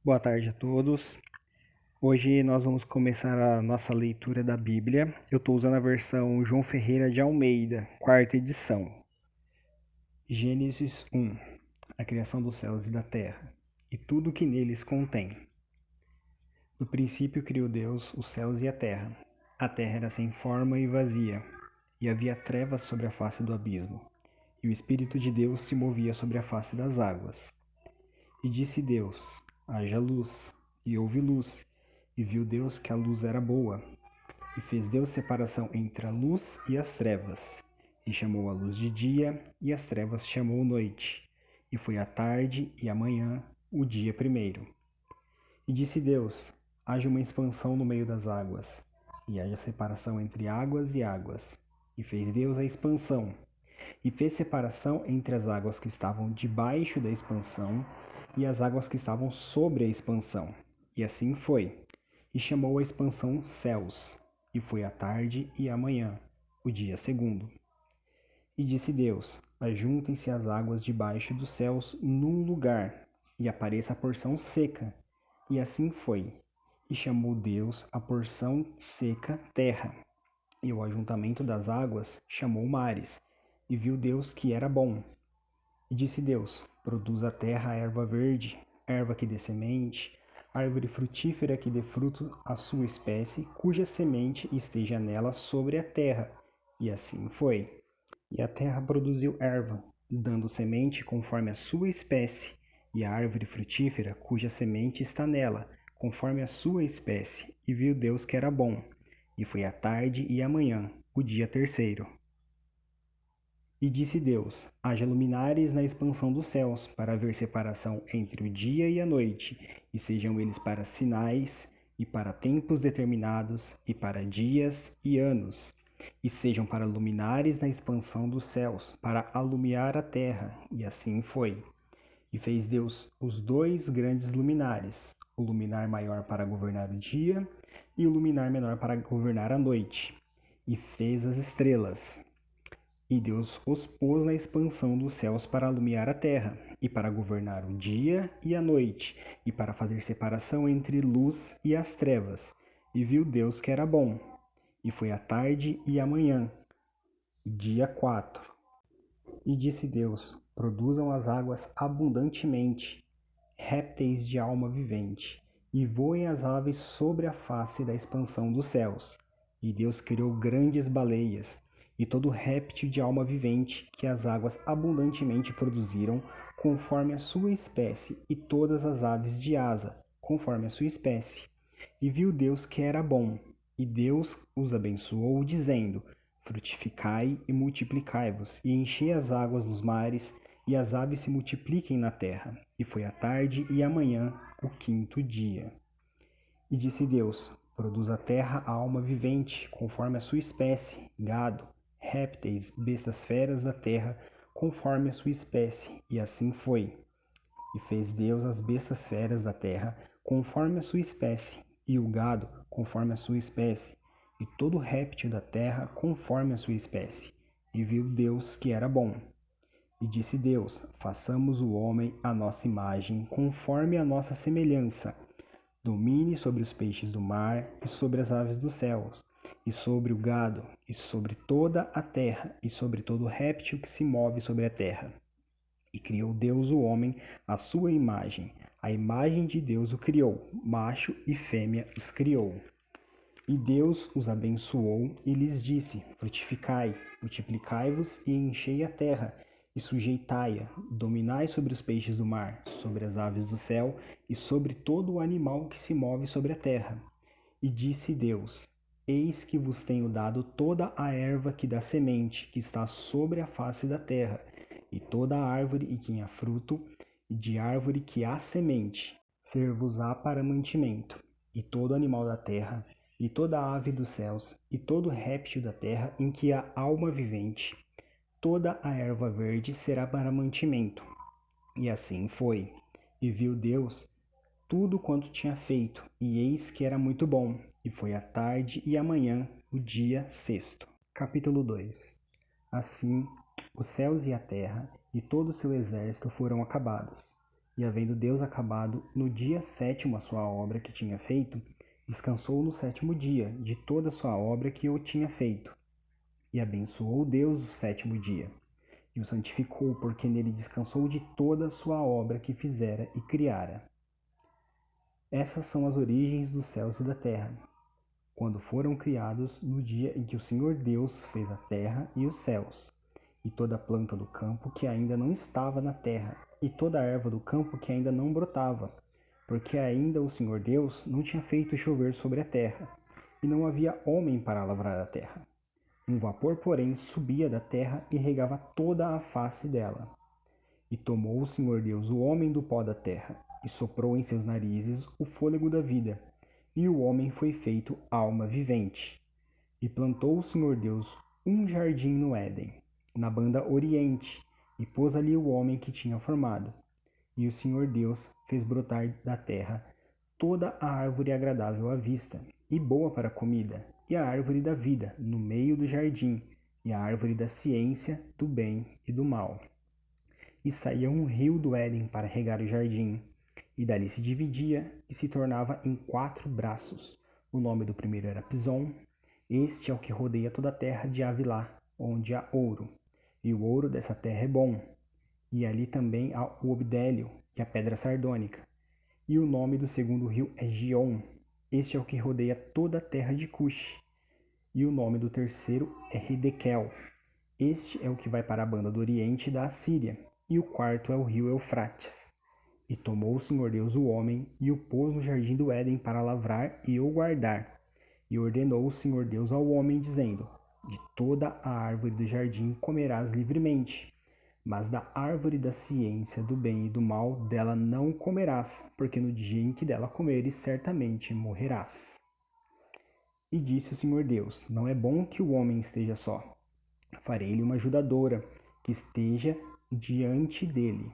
Boa tarde a todos. Hoje nós vamos começar a nossa leitura da Bíblia. Eu estou usando a versão João Ferreira de Almeida, quarta edição. Gênesis 1. A criação dos céus e da terra, e tudo o que neles contém. No princípio criou Deus os céus e a terra. A terra era sem forma e vazia, e havia trevas sobre a face do abismo, e o Espírito de Deus se movia sobre a face das águas. E disse Deus: haja luz, e houve luz. E viu Deus que a luz era boa. E fez Deus separação entre a luz e as trevas. E chamou a luz de dia, e as trevas chamou noite. E foi a tarde e a manhã, o dia primeiro. E disse Deus: haja uma expansão no meio das águas, e haja separação entre águas e águas. E fez Deus a expansão. E fez separação entre as águas que estavam debaixo da expansão e as águas que estavam sobre a expansão. E assim foi. E chamou a expansão céus. E foi a tarde e a manhã, o dia segundo. E disse Deus: ajuntem-se as águas debaixo dos céus num lugar, e apareça a porção seca. E assim foi. E chamou Deus a porção seca terra. E o ajuntamento das águas chamou mares. E viu Deus que era bom. E disse Deus: produz a terra a erva verde, erva que dê semente, árvore frutífera que dê fruto à sua espécie, cuja semente esteja nela sobre a terra. E assim foi. E a terra produziu erva, dando semente conforme a sua espécie, e a árvore frutífera, cuja semente está nela, conforme a sua espécie. E viu Deus que era bom. E foi a tarde e a manhã, o dia terceiro. E disse Deus: haja luminares na expansão dos céus, para haver separação entre o dia e a noite, e sejam eles para sinais, e para tempos determinados, e para dias e anos, e sejam para luminares na expansão dos céus, para alumiar a terra. E assim foi. E fez Deus os dois grandes luminares, o luminar maior para governar o dia, e o luminar menor para governar a noite. E fez as estrelas. E Deus os pôs na expansão dos céus para alumiar a terra, e para governar o dia e a noite, e para fazer separação entre luz e as trevas. E viu Deus que era bom. E foi a tarde e a manhã, dia 4. E disse Deus: produzam as águas abundantemente, répteis de alma vivente, e voem as aves sobre a face da expansão dos céus. E Deus criou grandes baleias, e todo réptil de alma vivente que as águas abundantemente produziram, conforme a sua espécie, e todas as aves de asa, conforme a sua espécie. E viu Deus que era bom, e Deus os abençoou, dizendo: frutificai e multiplicai-vos, e enchei as águas dos mares, e as aves se multipliquem na terra. E foi a tarde e a manhã, o quinto dia. E disse Deus: produz a terra a alma vivente, conforme a sua espécie, gado, répteis, bestas feras da terra, conforme a sua espécie. E assim foi. E fez Deus as bestas feras da terra, conforme a sua espécie, e o gado, conforme a sua espécie, e todo réptil da terra, conforme a sua espécie. E viu Deus que era bom. E disse Deus: façamos o homem à nossa imagem, conforme a nossa semelhança. Domine sobre os peixes do mar, e sobre as aves dos céus, e sobre o gado, e sobre toda a terra, e sobre todo réptil que se move sobre a terra. E criou Deus o homem à sua imagem. A imagem de Deus o criou, macho e fêmea os criou. E Deus os abençoou e lhes disse: frutificai, multiplicai-vos e enchei a terra, e sujeitai-a, dominai sobre os peixes do mar, sobre as aves do céu e sobre todo o animal que se move sobre a terra. E disse Deus: eis que vos tenho dado toda a erva que dá semente, que está sobre a face da terra, e toda a árvore e que há fruto, e de árvore que há semente, ser-vos-á para mantimento, e todo animal da terra, e toda ave dos céus, e todo réptil da terra em que há alma vivente, toda a erva verde será para mantimento. E assim foi. E viu Deus tudo quanto tinha feito, e eis que era muito bom. E foi a tarde e a manhã, o dia sexto. Capítulo 2. Assim, os céus e a terra e todo o seu exército foram acabados. E havendo Deus acabado no dia 7º a sua obra que tinha feito, descansou no 7º dia de toda a sua obra que eu tinha feito. E abençoou Deus o 7º dia, e o santificou, porque nele descansou de toda a sua obra que fizera e criara. Essas são as origens dos céus e da terra, quando foram criados no dia em que o Senhor Deus fez a terra e os céus, e toda a planta do campo que ainda não estava na terra, e toda a erva do campo que ainda não brotava, porque ainda o Senhor Deus não tinha feito chover sobre a terra, e não havia homem para lavrar a terra. Um vapor, porém, subia da terra e regava toda a face dela. E tomou o Senhor Deus o homem do pó da terra, e soprou em seus narizes o fôlego da vida, e o homem foi feito alma vivente. E plantou o Senhor Deus um jardim no Éden, na banda oriente, e pôs ali o homem que tinha formado. E o Senhor Deus fez brotar da terra toda a árvore agradável à vista, e boa para a comida, e a árvore da vida no meio do jardim, e a árvore da ciência do bem e do mal. E saía um rio do Éden para regar o jardim, e dali se dividia e se tornava em 4 braços. O nome do primeiro era Pison. Este é o que rodeia toda a terra de Avilá, onde há ouro. E o ouro dessa terra é bom. E ali também há o obdélio e a pedra sardônica. E o nome do segundo rio é Gion. Este é o que rodeia toda a terra de Cush. E o nome do terceiro é Redequel. Este é o que vai para a banda do oriente da Assíria. E o quarto é o rio Eufrates. E tomou o Senhor Deus o homem e o pôs no jardim do Éden para lavrar e o guardar. E ordenou o Senhor Deus ao homem, dizendo: de toda a árvore do jardim comerás livremente, mas da árvore da ciência do bem e do mal dela não comerás, porque no dia em que dela comeres certamente morrerás. E disse o Senhor Deus: não é bom que o homem esteja só. Farei-lhe uma ajudadora, que esteja diante dele.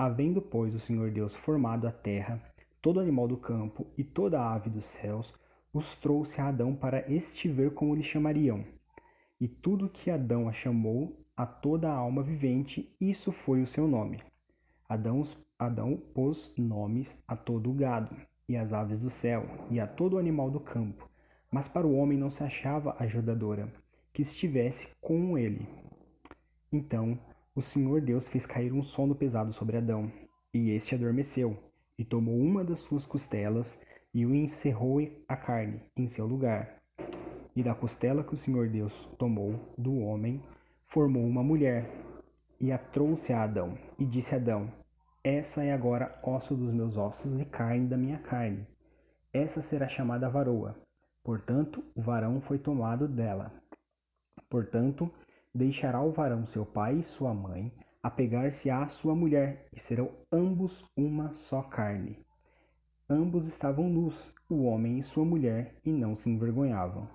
Havendo, pois, o Senhor Deus formado a terra, todo animal do campo e toda a ave dos céus, os trouxe a Adão para este ver como lhe chamariam. E tudo que Adão a chamou, a toda a alma vivente, isso foi o seu nome. Adão pôs nomes a todo o gado, e às aves do céu, e a todo o animal do campo. Mas para o homem não se achava ajudadora, que estivesse com ele. Então o Senhor Deus fez cair um sono pesado sobre Adão, e este adormeceu, e tomou uma das suas costelas, e o encerrou a carne em seu lugar. E da costela que o Senhor Deus tomou do homem, formou uma mulher, e a trouxe a Adão, e disse a Adão: essa é agora osso dos meus ossos e carne da minha carne. Essa será chamada varoa. Portanto, o varão foi tomado dela. Portanto, deixará o varão seu pai e sua mãe, apegar-se-á à sua mulher, e serão ambos uma só carne. Ambos estavam nus, o homem e sua mulher, e não se envergonhavam.